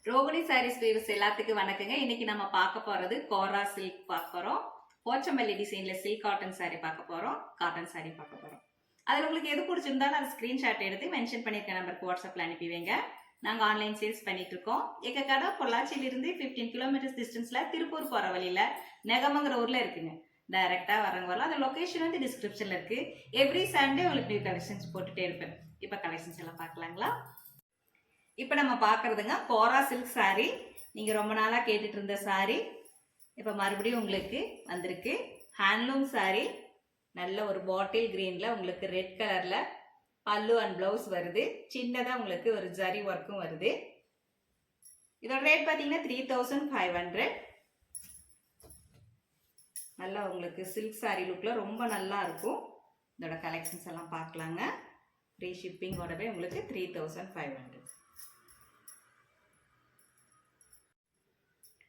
Rohini saris viewers எல்லாத்துக்கும் வணக்கங்க. இன்னைக்கு நம்ம பார்க்க போறது கோரா சில்க் பார்க்க போறோம். போச்சம்பள்ளி டிசைன்ல சில்க் காட்டன் சாரி பார்க்க போறோம். காட்டன் சாரி பார்க்க போறோம். அதுல உங்களுக்கு எது பிடிச்சிருந்தாலும் அது ஸ்கிரீன்ஷாட் எடுத்து மென்ஷன் பண்ணிருக்க நம்பருக்கு வாட்ஸ்அப்ல அனுப்பி வைங்க. நாங்க ஆன்லைன் சேல்ஸ் பண்ணிட்டு இருக்கோம். எங்க கடை பொள்ளாச்சியில இருந்து 15 கிலோமீட்டர்ஸ் டிஸ்டன்ஸ்ல திருப்பூர் போற வழியில நெகமங்கிற ஊர்ல இருக்குங்க. டைரக்டா வரவங்க வரலாம். அந்த லொகேஷன் வந்து டிஸ்கிரிப்ஷன்ல இருக்கு. எவ்ரி சண்டே உங்களுக்கு நியூ கலெக்ஷன்ஸ் போட்டுட்டே இருப்பேன். இப்ப கலெக்ஷன்ஸ் எல்லாம் பார்க்கலாங்களா? இப்போ நம்ம பார்க்குறதுங்க கோரா சில்க் சாரீ. நீங்கள் ரொம்ப நாளாக கேட்டுட்டு இருந்த சாரீ இப்போ மறுபடியும் உங்களுக்கு வந்திருக்கு. ஹேண்ட்லூம் சாரீ, நல்ல ஒரு பாட்டில் கிரீனில் உங்களுக்கு ரெட் கலரில் பல்லு அண்ட் ப்ளவுஸ் வருது. சின்னதாக உங்களுக்கு ஒரு ஜரி ஒர்க்கும் வருது. இதோட ரேட் பார்த்தீங்கன்னா 3500. நல்லா உங்களுக்கு சில்க் சாரீ லுக்கில் ரொம்ப நல்லா இருக்கும். இதோட கலெக்ஷன்ஸ் எல்லாம் பார்க்கலாங்க. ஃப்ரீ ஷிப்பிங்கோடவே உங்களுக்கு 3500.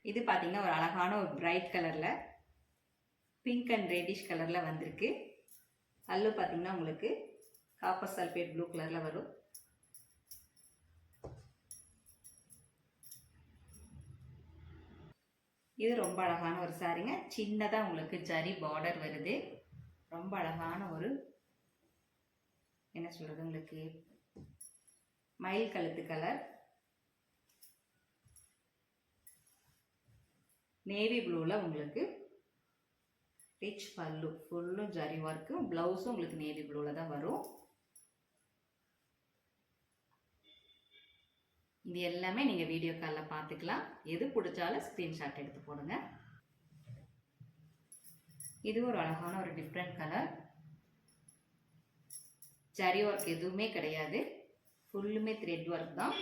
இது பார்த்தீங்கன்னா ஒரு அழகான ஒரு பிரைட் கலரில் பிங்க் அண்ட் ரெட்டிஷ் கலரில் வந்திருக்கு. பல்லு பார்த்தீங்கன்னா உங்களுக்கு காப்பர் சல்ஃபேட் ப்ளூ கலரில் வரும். இது ரொம்ப அழகான ஒரு சாரீங்க. சின்னதாக உங்களுக்கு ஜரி பார்டர் வருது. ரொம்ப அழகான ஒரு என்ன சொல்கிறது, உங்களுக்கு மயில் கழுத்து கலர், நேவி ப்ளூவில் உங்களுக்கு ரிச் பல்லு, ஃபுல்லும் ஜரி ஒர்க்கு, ப்ளவுஸும் உங்களுக்கு நேவி ப்ளூவில் தான் வரும். இது எல்லாமே நீங்கள் வீடியோ காலில் பார்த்துக்கலாம். எது பிடிச்சாலும் ஸ்க்ரீன்ஷாட் எடுத்து போடுங்க. இது ஒரு அழகான ஒரு டிஃப்ரெண்ட் கலர். ஜரி ஒர்க் எதுவுமே கிடையாது, ஃபுல்லுமே த்ரெட் ஒர்க் தான்.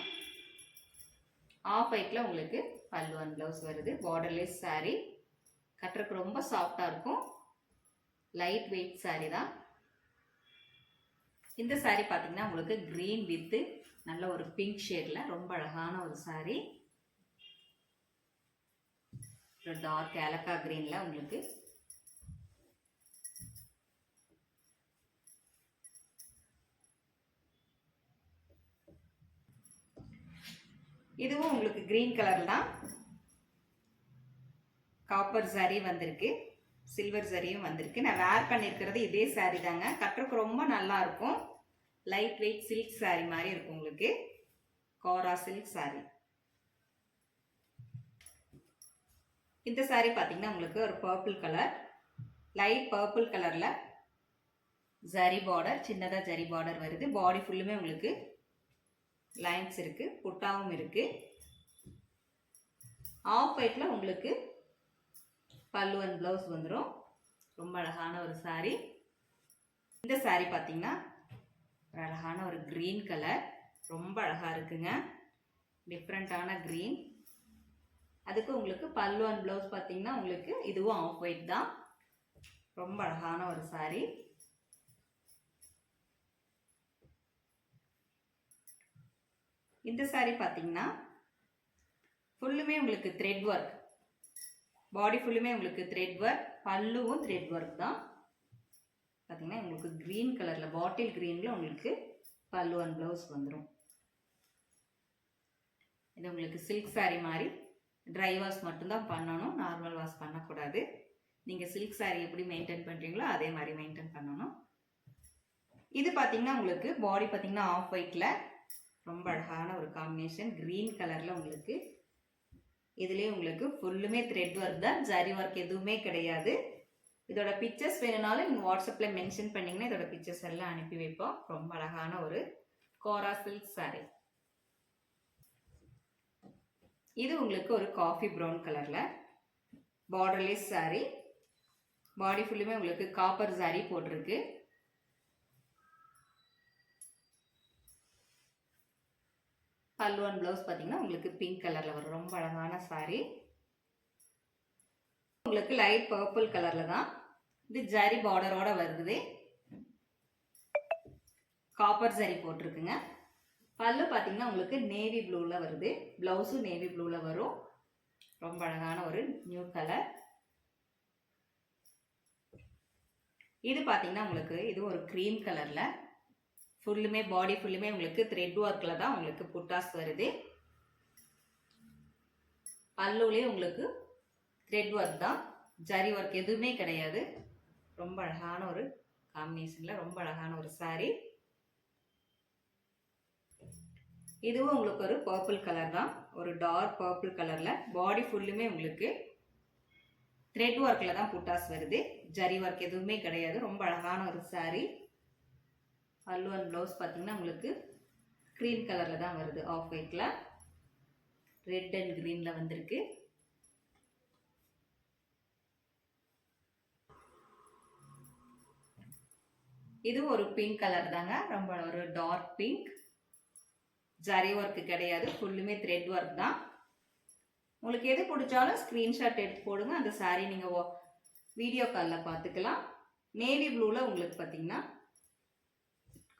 ஆஃப் ஒயிட்டில் உங்களுக்கு பல்லு அண்ட் ப்ளவுஸ் வருது. பார்டர்லெஸ் சாரீ, கட்டுறதுக்கு ரொம்ப சாஃப்டாக இருக்கும். லைட் வெயிட் சாரீ தான். இந்த சாரீ பார்த்தீங்கன்னா உங்களுக்கு க்ரீன் வித்து நல்ல ஒரு பிங்க் ஷேடில் ரொம்ப அழகான ஒரு சாரீ. ஒரு டார்க் ஏலக்கா க்ரீனில் உங்களுக்கு இதுவும் உங்களுக்கு கிரீன் கலர் தான். காப்பர் சாரி வந்திருக்கு, சில்வர் சாரியும் வந்திருக்கு. நான் வேர் பண்ணியிருக்கிறது இதே சாரி தாங்க. கட்டுறதுக்கு ரொம்ப நல்லா இருக்கும். லைட் வெயிட் சில்க் சாரி மாதிரி இருக்கும் உங்களுக்கு. கோரா சில்க் சாரி. இந்த சாரி பார்த்தீங்கன்னா உங்களுக்கு ஒரு பர்பிள் கலர், லைட் பர்பிள் கலரில் ஜரி பார்டர், சின்னதாக ஜரி பார்டர் வருது. பாடி ஃபுல்லுமே உங்களுக்கு லைன்ஸ் இருக்கு, புட்டாவும் இருக்கு. ஆஃப் ஒயிட்ல உங்களுக்கு பல்லு அண்ட் ப்ளவுஸ் வந்துடும். ரொம்ப அழகான ஒரு சாரீ. இந்த சாரீ பார்த்தீங்கன்னா ஒரு அழகான ஒரு க்ரீன் கலர், ரொம்ப அழகா இருக்குங்க. டிஃப்ரெண்டான க்ரீன். அதுக்கு உங்களுக்கு பல்லு அண்ட் ப்ளவுஸ் பார்த்தீங்கன்னா உங்களுக்கு இதுவும் ஆஃப் ஒயிட் தான். ரொம்ப அழகான ஒரு சாரீ. இந்த சாரீ பார்த்தீங்கன்னா ஃபுல்லுமே உங்களுக்கு த்ரெட் ஒர்க், பாடி ஃபுல்லுமே உங்களுக்கு த்ரெட் ஒர்க், பல்லுவும் த்ரெட் ஒர்க் தான். பார்த்தீங்கன்னா உங்களுக்கு க்ரீன் கலரில் பாட்டில் க்ரீனில் உங்களுக்கு பல்லு அண்ட் ப்ளவுஸ் வந்துடும். இது உங்களுக்கு சில்க் சாரீ மாதிரி ட்ரை வாஷ் மட்டும்தான் பண்ணணும், நார்மல் வாஷ் பண்ணக்கூடாது. நீங்கள் சில்க் சாரீ எப்படி மெயின்டைன் பண்ணுறீங்களோ அதே மாதிரி மெயின்டைன் பண்ணணும். இது பார்த்தீங்கன்னா உங்களுக்கு பாடி பார்த்தீங்கன்னா ஆஃப் ஒயிட்டில் ரொம்ப அழகான ஒரு காம்பினேஷன். க்ரீன் கலரில் உங்களுக்கு இதுலேயே உங்களுக்கு ஃபுல்லுமே த்ரெட் ஒர்க் தான், ஜரி ஒர்க் எதுவுமே கிடையாது. இதோட பிக்சர்ஸ் வேணும்னாலும் நீங்கள் வாட்ஸ்அப்பில் மென்ஷன் பண்ணிங்கன்னா இதோட பிக்சர்ஸ் எல்லாம் அனுப்பி வைப்போம். ரொம்ப அழகான ஒரு கோரா சில்க் சாரீ. இது உங்களுக்கு ஒரு காஃபி ப்ரௌன் கலரில் பார்டர்லெஸ் சாரீ. பாடி ஃபுல்லுமே உங்களுக்கு காப்பர் சாரீ போட்டிருக்கு. பல்லு அண்ட் ப்ளவுஸ் பார்த்தீங்கன்னா உங்களுக்கு பிங்க் கலரில் வரும். ரொம்ப அழகான சாரீ. உங்களுக்கு லைட் பர்பிள் கலரில் தான். இது ஜரி பார்டரோட வருது. காப்பர் ஜரி போட்டிருக்குங்க. பல்லு பார்த்தீங்கன்னா உங்களுக்கு நேவி ப்ளூவில் வருது. ப்ளவுஸும் நேவி ப்ளூவில் வரும். ரொம்ப அழகான ஒரு நியூ கலர். இது பார்த்தீங்கன்னா உங்களுக்கு இது ஒரு க்ரீம் கலரில் ஃபுல்லுமே பாடி ஃபுல்லுமே உங்களுக்கு த்ரெட் ஒர்க்கில் தான் உங்களுக்கு புட்டாஸ் வருது. பல்லுலேயே உங்களுக்கு த்ரெட் ஒர்க் தான், ஜரி ஒர்க் எதுவுமே கிடையாது. ரொம்ப அழகான ஒரு காம்பினேஷனில் ரொம்ப அழகான ஒரு saree. இதுவும் உங்களுக்கு ஒரு பர்பிள் கலர் தான், ஒரு டார்க் பர்பிள் கலரில். பாடி ஃபுல்லுமே உங்களுக்கு த்ரெட் ஒர்க்கில் தான் புட்டாஸ் வருது, ஜரி ஒர்க் எதுவுமே கிடையாது. ரொம்ப அழகான ஒரு saree. பல்லு அண்ட் ப்ளவுஸ் பார்த்தீங்கன்னா உங்களுக்கு க்ரீன் கலரில் தான் வருது, ஆஃப் ஒயிட்டில் ரெட் அண்ட் க்ரீனில் வந்திருக்கு. இது ஒரு பிங்க் கலர் தாங்க, ரொம்ப ஒரு டார்க் பிங்க். ஜரி ஒர்க் கிடையாது, ஃபுல்லுமே த்ரெட் ஒர்க் தான். உங்களுக்கு எது பிடிச்சாலும் ஸ்க்ரீன்ஷாட் எடுத்து போடுங்க, அந்த saree நீங்கள் வீடியோ காலில் பார்த்துக்கலாம். நேவி ப்ளூவில் உங்களுக்கு பார்த்தீங்கன்னா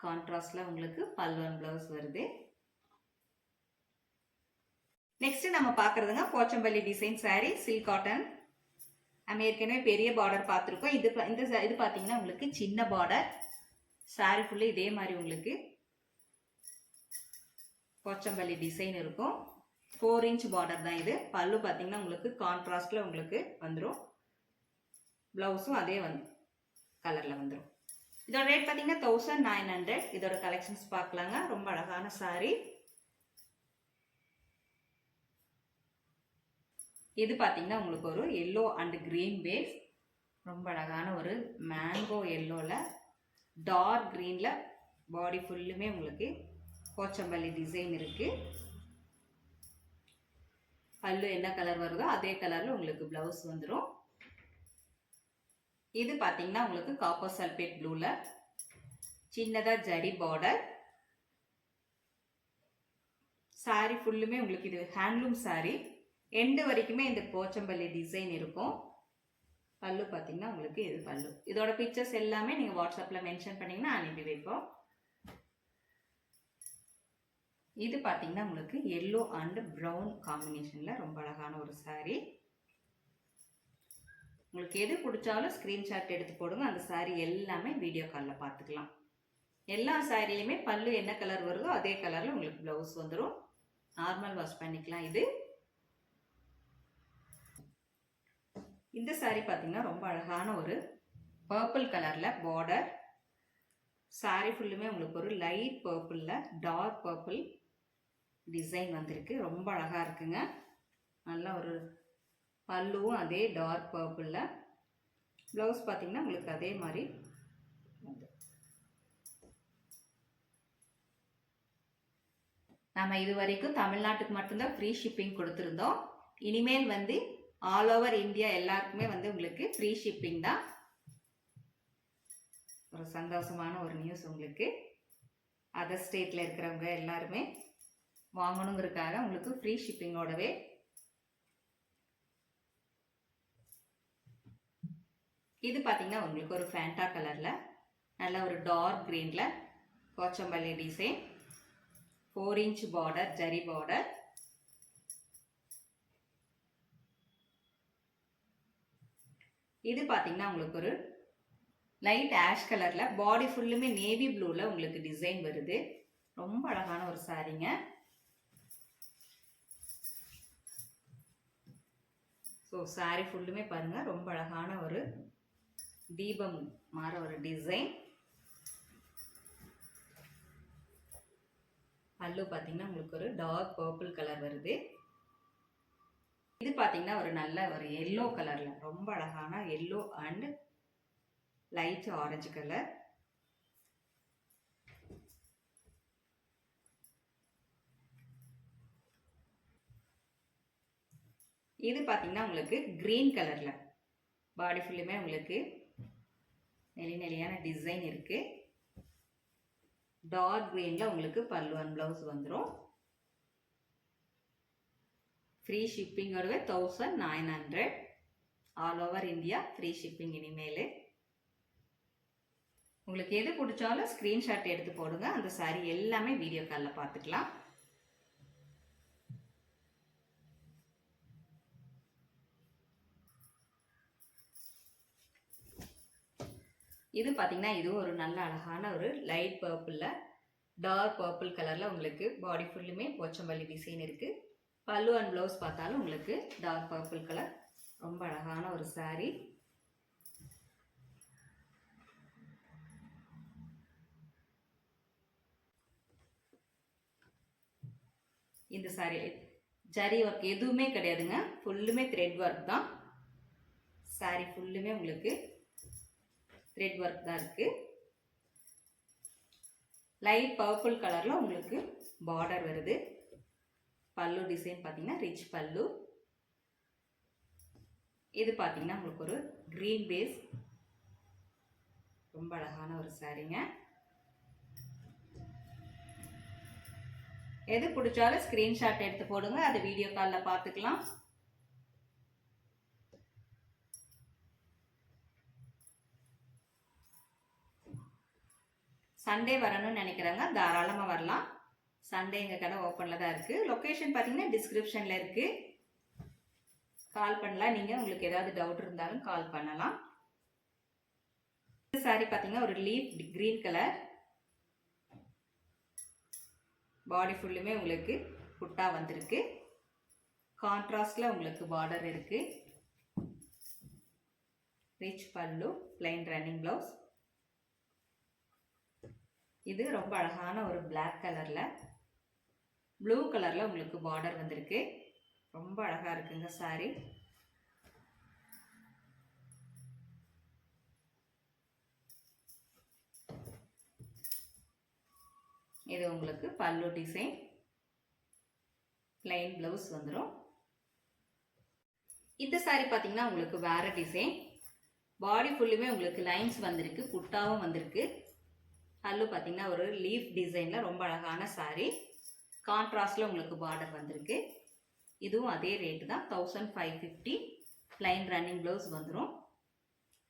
கான்ட்ராஸ்டில் உங்களுக்கு பல்லு அண்ட் ப்ளவுஸ் வருது. நெக்ஸ்ட் நம்ம பார்க்குறதுங்க Pochampally design saree, silk cotton. நம்ம ஏற்கனவே பெரிய பார்டர் பார்த்துருக்கோம். இது பார்த்தீங்கன்னா உங்களுக்கு சின்ன பார்டர். saree ஃபுல்லு இதே மாதிரி உங்களுக்கு போச்சம்பள்ளி டிசைன் இருக்கும். 4 inch பார்டர் தான் இது. பல்லு பார்த்தீங்கன்னா உங்களுக்கு கான்ட்ராஸ்டில் உங்களுக்கு வந்துடும். ப்ளவுஸும் அதே கலரில் வந்துடும். இதோட ரேட் பார்த்தீங்கன்னா 1900. இதோட கலெக்ஷன்ஸ் பார்க்கலாங்க. ரொம்ப அழகான saree. இது பார்த்தீங்கன்னா உங்களுக்கு ஒரு எல்லோ அண்ட் கிரீன் பேஸ். ரொம்ப அழகான ஒரு மேங்கோ எல்லோவில் டார்க் க்ரீனில் பாடி ஃபுல்லுமே உங்களுக்கு போச்சம்பள்ளி டிசைன் இருக்குது. பல்லு என்ன கலர் வருதோ அதே கலரில் உங்களுக்கு ப்ளவுஸ் வந்துடும். இது பார்த்தீங்கன்னா உங்களுக்கு காப்பர் சல்பேட் ப்ளூவில் சின்னதாக ஜரி பார்டர். saree ஃபுல்லுமே உங்களுக்கு இது ஹேண்ட்லூம் saree. எண்டு வரைக்குமே இந்த போச்சம்பள்ளி டிசைன் இருக்கும். பல்லு பார்த்தீங்கன்னா உங்களுக்கு இது பல்லு. இதோட பிக்சர்ஸ் எல்லாமே நீங்கள் வாட்ஸ்அப்பில் மென்ஷன் பண்ணிங்கன்னா அனுப்பி வைப்போம். இது பார்த்தீங்கன்னா உங்களுக்கு எல்லோ அண்ட் ப்ரௌன் காம்பினேஷனில் ரொம்ப அழகான ஒரு saree. உங்களுக்கு எது பிடிச்சாலும் ஸ்க்ரீன்ஷாட் எடுத்து போடுங்க, அந்த saree எல்லாமே வீடியோ காலில் பார்த்துக்கலாம். எல்லா சாரிலையுமே பல்லு என்ன கலர் வருதோ அதே கலரில் உங்களுக்கு ப்ளவுஸ் வந்துடும். நார்மல் வாஷ் பண்ணிக்கலாம். இந்த saree பார்த்தீங்கன்னா ரொம்ப அழகான ஒரு பர்பிள் கலரில் பார்டர். saree ஃபுல்லுமே உங்களுக்கு ஒரு லைட் பர்பிளில் டார்க் பர்பிள் டிசைன் வந்திருக்கு. ரொம்ப அழகாக இருக்குங்க. நல்ல ஒரு பல்லுவும் அதே டார்க் பர்பிளில். ப்ளவுஸ் பார்த்தீங்கன்னா உங்களுக்கு அதே மாதிரி. நம்ம இது வரைக்கும் தமிழ்நாட்டுக்கு மட்டும்தான் ஃப்ரீ ஷிப்பிங் கொடுத்துருந்தோம். இனிமேல் ஆல் ஓவர் இந்தியா எல்லாருக்குமே உங்களுக்கு ஃப்ரீ ஷிப்பிங் தான். ஒரு சந்தோஷமான ஒரு நியூஸ் உங்களுக்கு. அதர் ஸ்டேட்டில் இருக்கிறவங்க எல்லாருமே வாங்கணுங்கிறதுக்காக உங்களுக்கு ஃப்ரீ ஷிப்பிங்கோடவே. இது பார்த்தீங்கன்னா உங்களுக்கு ஒரு ஃபேண்டா கலரில் நல்ல ஒரு டார்க் க்ரீனில் Pochampalli design. 4 inch border, zari border. இது பார்த்தீங்கன்னா உங்களுக்கு ஒரு லைட் ஆஷ் கலரில் பாடி ஃபுல்லுமே நேவி ப்ளூவில் உங்களுக்கு டிசைன் வருது. ரொம்ப அழகான ஒரு சாரீங்க. ஸோ saree ஃபுல்லுமே பாருங்கள் ரொம்ப அழகான ஒரு தீபம் மாற ஒரு டிசைன். பல்லு பார்த்தீங்கன்னா உங்களுக்கு ஒரு டார்க் பர்பிள் கலர் வருது. இது பார்த்தீங்கன்னா ஒரு நல்ல ஒரு எல்லோ கலரில் ரொம்ப அழகான yellow and light orange colour. இது பார்த்தீங்கன்னா உங்களுக்கு கிரீன் கலரில் பாடி ஃபுல்லுமே உங்களுக்கு நெளியான டிசைன் இருக்குது. டார்க் க்ரீனில் உங்களுக்கு பல்லு அண்ட் ப்ளவுஸ் வந்துடும். ஃப்ரீ ஷிப்பிங்கோடவே 1900. All over India free shipping இனிமேல். உங்களுக்கு எது பிடிச்சாலும் ஸ்க்ரீன்ஷாட் எடுத்து போடுங்க, அந்த saree எல்லாமே வீடியோ காலில் பார்த்துக்கலாம். இது பார்த்தீங்கன்னா இதுவும் ஒரு நல்ல அழகான ஒரு லைட் பர்பிளில் டார்க் பர்பிள் கலரில் உங்களுக்கு பாடி ஃபுல்லுமே போச்சம்பள்ளி டிசைன் இருக்குது. பல்லு அண்ட் ப்ளவுஸ் பார்த்தாலும் உங்களுக்கு டார்க் பர்பிள் கலர், ரொம்ப அழகான ஒரு saree. இந்த saree ஜரி ஒர்க் எதுவுமே கிடையாதுங்க, ஃபுல்லுமே த்ரெட் ஒர்க் தான். saree ஃபுல்லுமே உங்களுக்கு த்ரெட் ஒர்க் தான் இருக்கு. லைட் பர்பிள் கலர்ல உங்களுக்கு பார்டர் வருது. பல்லு டிசைன் பார்த்தீங்கன்னா ரிச் பல்லு. இது பார்த்தீங்கன்னா உங்களுக்கு ஒரு கிரீன் பேஸ், ரொம்ப அழகான ஒரு சாரீங்க. எது பிடிச்சாலும் ஸ்கிரீன்ஷாட் எடுத்து போடுங்க, அது வீடியோ காலில் பார்த்துக்கலாம். சண்டே வரணும்னு நினைக்கிறாங்க, தாராளமாக வரலாம். சண்டே எங்கள் கடை ஓப்பனில் தான் இருக்குது. லொக்கேஷன் பார்த்தீங்கன்னா டிஸ்கிரிப்ஷனில் இருக்குது. கால் பண்ணலாம், நீங்கள் உங்களுக்கு ஏதாவது டவுட் இருந்தாலும் கால் பண்ணலாம். இந்த சாரீ பார்த்தீங்கன்னா ஒரு லீஃப் கிரீன் கலர், பாடி ஃபுல்லுமே உங்களுக்கு புட்டா வந்திருக்கு. கான்ட்ராஸ்டில் உங்களுக்கு பார்டர் இருக்குது. ரிச் பல்லு, பிளைன் ரன்னிங் ப்ளவுஸ். இது ரொம்ப அழகான ஒரு பிளாக் கலரில் ப்ளூ கலரில் உங்களுக்கு பார்டர் வந்திருக்கு. ரொம்ப அழகாக இருக்குங்க சாரீ. இது உங்களுக்கு பல்லு டிசைன், பிளைன் ப்ளவுஸ் வந்துடும். இந்த சாரீ பார்த்தீங்கன்னா உங்களுக்கு வேற டிசைன், பாடி ஃபுல்லுமே உங்களுக்கு லைன்ஸ் வந்திருக்கு, புட்டாவும் வந்திருக்கு. பல்லு பார்த்தீங்கன்னா ஒரு லீஃப் டிசைனில் ரொம்ப அழகான சாரீ. கான்ட்ராஸ்டில் உங்களுக்கு பார்டர் வந்திருக்கு. இதுவும் அதே ரேட்டு தான், 1550. பிளைன் ரன்னிங் ப்ளவுஸ் வந்துடும்.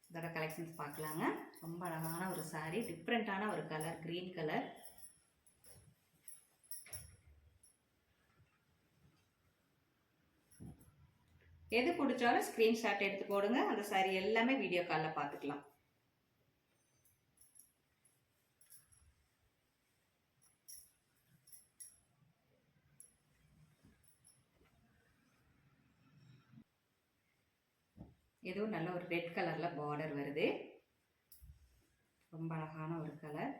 இதோட கலெக்ஷன்ஸ் பார்க்கலாங்க. ரொம்ப அழகான ஒரு சாரீ, டிஃப்ரெண்ட்டான ஒரு கலர், க்ரீன் கலர். எது பிடிச்சாலும் ஸ்க்ரீன்ஷாட் எடுத்து போடுங்க, அந்த சாரீ எல்லாமே வீடியோ காலில் பார்த்துக்கலாம். இதுவும் நல்ல ஒரு ரெட் கலரில் பார்டர் வருது. ரொம்ப அழகான ஒரு கலர்.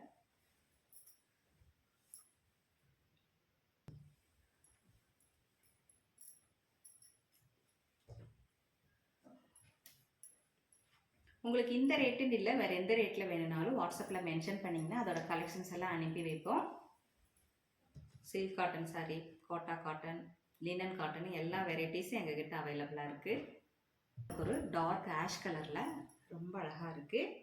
உங்களுக்கு இந்த ரேட்டுன்னு இல்லை, வேறு எந்த ரேட்டில் வேணும்னாலும் வாட்ஸ்அப்பில் மென்ஷன் பண்ணிங்கன்னா அதோட கலெக்ஷன்ஸ் எல்லாம் அனுப்பி வைப்போம். Silk cotton sari, Kota cotton, linen cotton எல்லா வெரைட்டிஸும் எங்ககிட்ட அவைலபிளாக இருக்குது. ஒரு டார்க் ஆஷ் கலரில் ரொம்ப அழகாக இருக்குது.